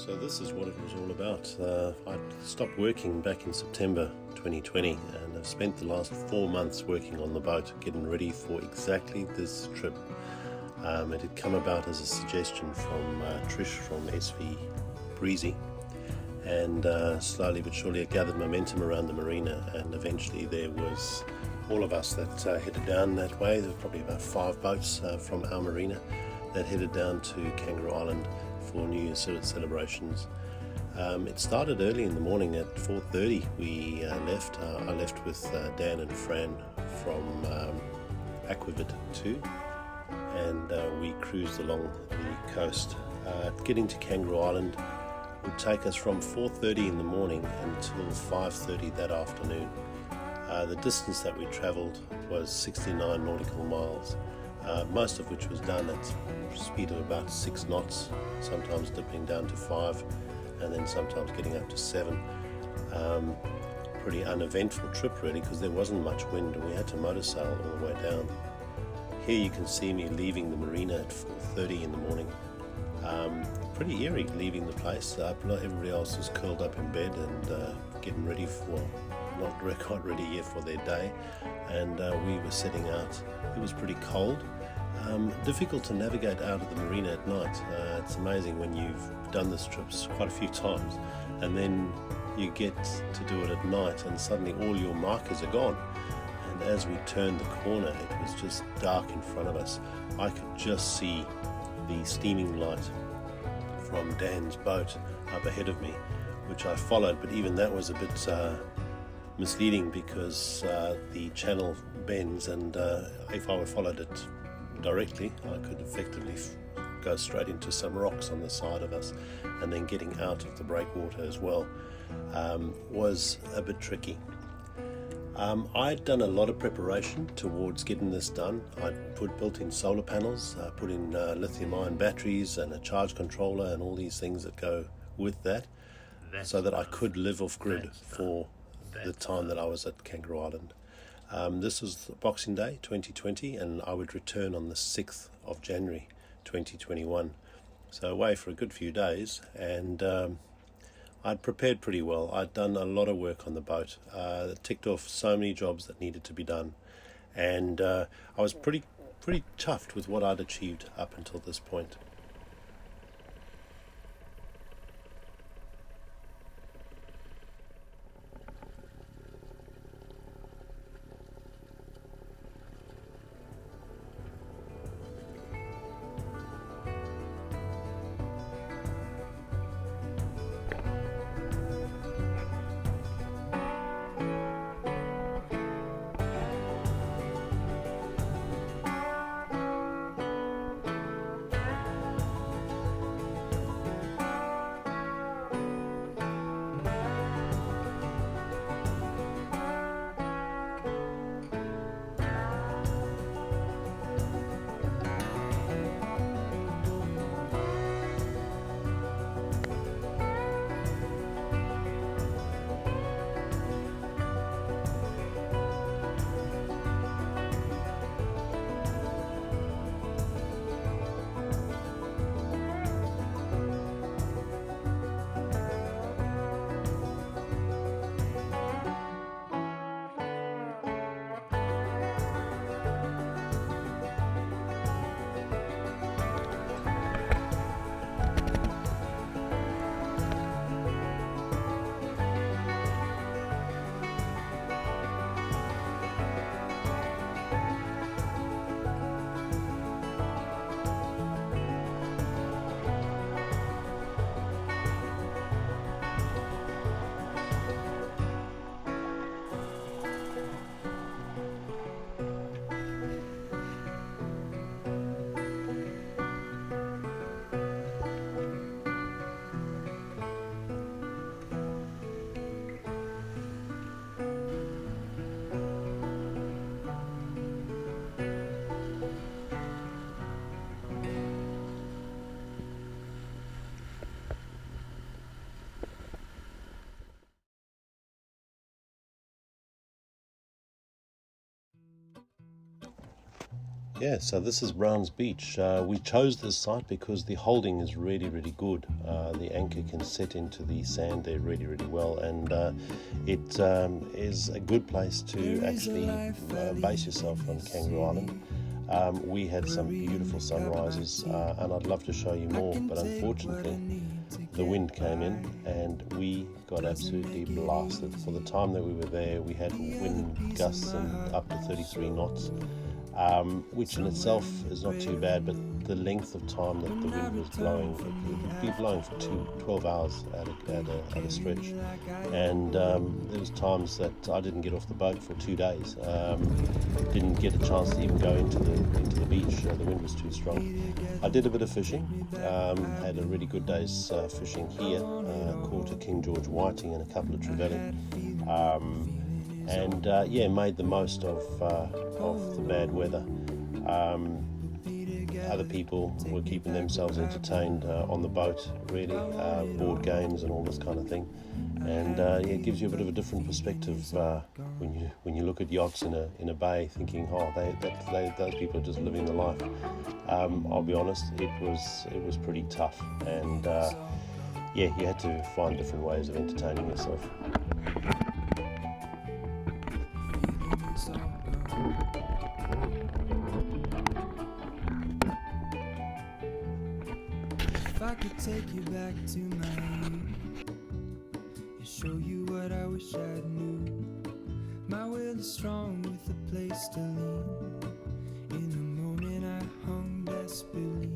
So this is what it was all about. I stopped working back in September 2020 and I've spent the last 4 months working on the boat, getting ready for exactly this trip. It had come about as a suggestion from Trish from SV Breezy, and slowly but surely it gathered momentum around the marina, and eventually there was all of us that headed down that way. There were probably about 5 boats from our marina that headed down to Kangaroo Island for New Year's celebrations. It started early in the morning at 4:30. We left. I left with Dan and Fran from Aquavid 2, and we cruised along the coast. Getting to Kangaroo Island would take us from 4:30 in the morning until 5:30 that afternoon. The distance that we travelled was 69 nautical miles, most of which was done at a speed of about 6 knots, sometimes dipping down to 5 and then sometimes getting up to 7. Pretty uneventful trip really, because there wasn't much wind and we had to motor sail all the way down. Here you can see me leaving the marina at 4:30 in the morning. Pretty eerie leaving the place. Everybody else was curled up in bed and getting ready for, not quite ready yet for their day, and we were setting out. It was pretty cold. Difficult to navigate out of the marina at night. It's amazing when you've done this trip quite a few times and then you get to do it at night and suddenly all your markers are gone, and as we turned the corner it was just dark in front of us. I could just see the steaming light from Dan's boat up ahead of me, which I followed, but even that was a bit misleading because the channel bends, and if I followed it directly I could effectively go straight into some rocks on the side of us, and then getting out of the breakwater as well was a bit tricky. I'd done a lot of preparation towards getting this done. I'd built in solar panels, put in lithium-ion batteries and a charge controller and all these things that go with that, so that I could live off grid for the time that I was at Kangaroo Island. This was Boxing Day 2020 and I would return on the 6th of January 2021. So away for a good few days, and I'd prepared pretty well. I'd done a lot of work on the boat, ticked off so many jobs that needed to be done, and I was pretty chuffed with what I'd achieved up until this point. Yeah, so this is Brown's Beach. We chose this site because the holding is really, really good. The anchor can set into the sand there really, really well, and it is a good place to actually base yourself on Kangaroo Island. We had some beautiful sunrises, and I'd love to show you more, but unfortunately the wind came in and we got absolutely blasted. For the time that we were there, we had wind gusts and up to 33 knots. Which in itself is not too bad, but the length of time that the wind was blowing, it would be blowing for 12 hours at a stretch, and there was times that I didn't get off the boat for 2 days, didn't get a chance to even go into the beach. The wind was too strong. I did a bit of fishing, had a really good day's fishing here, caught a King George whiting and a couple of trevally. And made the most of the bad weather. Other people were keeping themselves entertained on the boat, really, board games and all this kind of thing. And it gives you a bit of a different perspective when you look at yachts in a bay, thinking, those people are just living the life. I'll be honest, it was pretty tough, and you had to find different ways of entertaining yourself. If I could take you back to my youth and show you what I wish I knew. My will is strong with a place to lean. In the moment I hung desperately.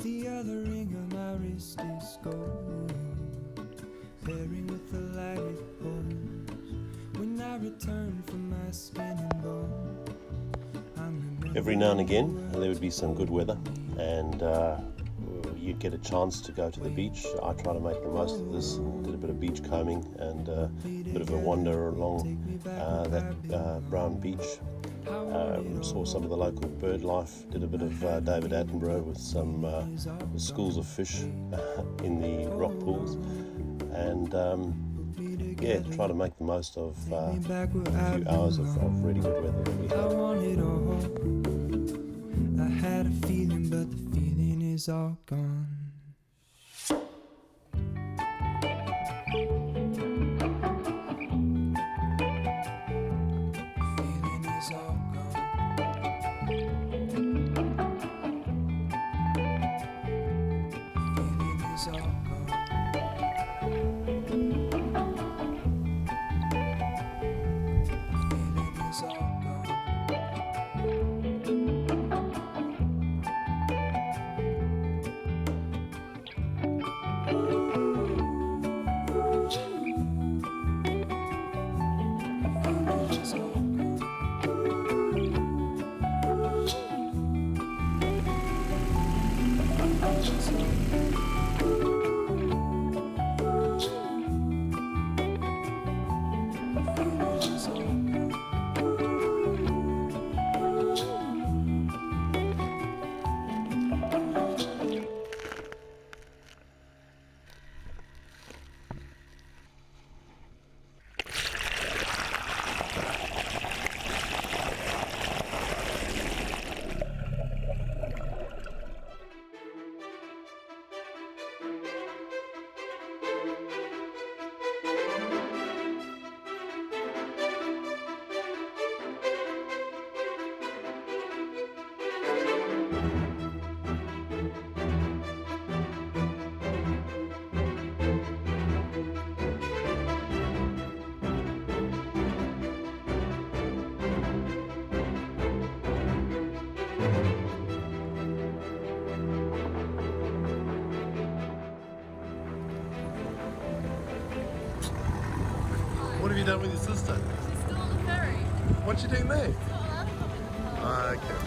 The other ring on my wrist is gold, pairing with the light it holds. When I return from my skin and bone, every now and again there would be some good weather, and you'd get a chance to go to the beach. I try to make the most of this. Did a bit of beach combing and a bit of a wander along that Brown Beach. Saw some of the local bird life. Did a bit of David Attenborough with some schools of fish in the rock pools, and try to make the most of a few hours of really good weather that we had. I had a feeling, but the feeling is all gone. Feeling is all gone. Feeling is all gone. Feeling is all gone. What have you done with your sister? She's still on the ferry. What's she doing there? Still on the Okay.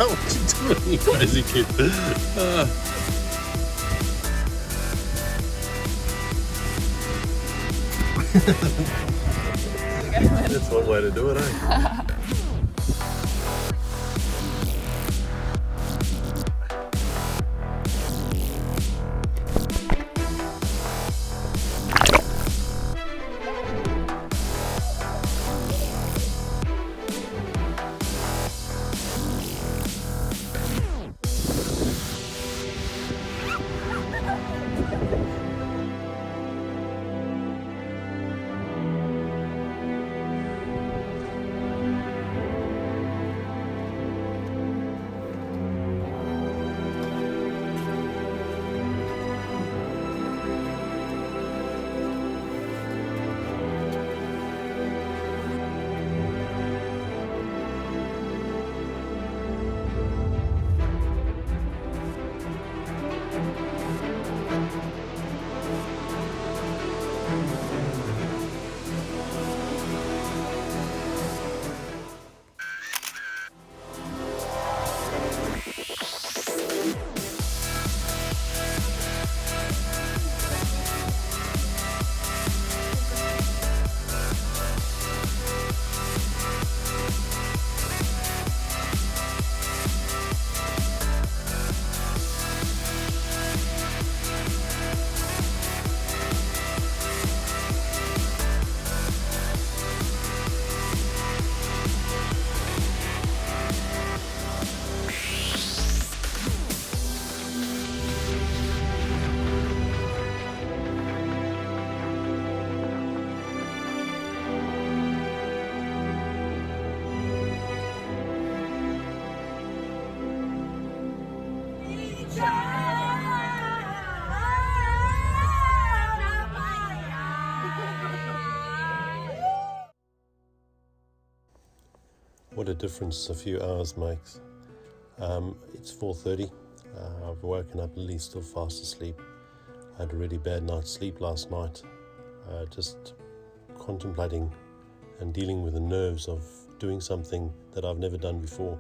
What you doing, you crazy kid? That's one way to do it, eh? What a difference a few hours makes. It's 4:30. I've woken up, Lily's still fast asleep. I had a really bad night's sleep last night. Just contemplating and dealing with the nerves of doing something that I've never done before.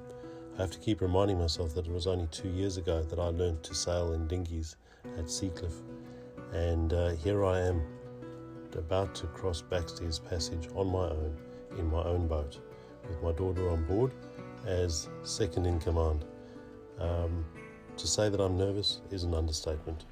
I have to keep reminding myself that it was only 2 years ago that I learned to sail in dinghies at Seacliff. And here I am, about to cross Backstairs Passage on my own, in my own boat, with my daughter on board as second in command. To say that I'm nervous is an understatement.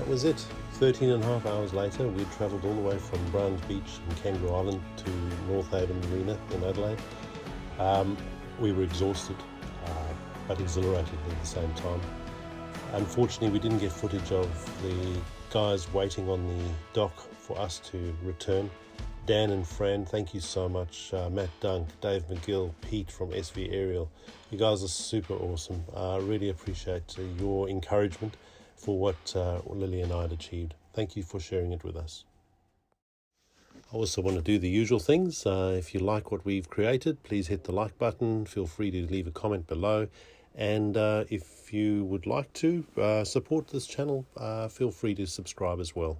was it. 13 and a half hours later, we'd travelled all the way from Browns Beach in Kangaroo Island to North Haven Marina in Adelaide. We were exhausted, but exhilarated at the same time. Unfortunately, we didn't get footage of the guys waiting on the dock for us to return. Dan and Fran, thank you so much. Matt Dunk, Dave McGill, Pete from SV Aerial. You guys are super awesome. I really appreciate your encouragement for what Lily and I had achieved. Thank you for sharing it with us. I also want to do the usual things. If you like what we've created, please hit the like button. Feel free to leave a comment below. And if you would like to support this channel, feel free to subscribe as well.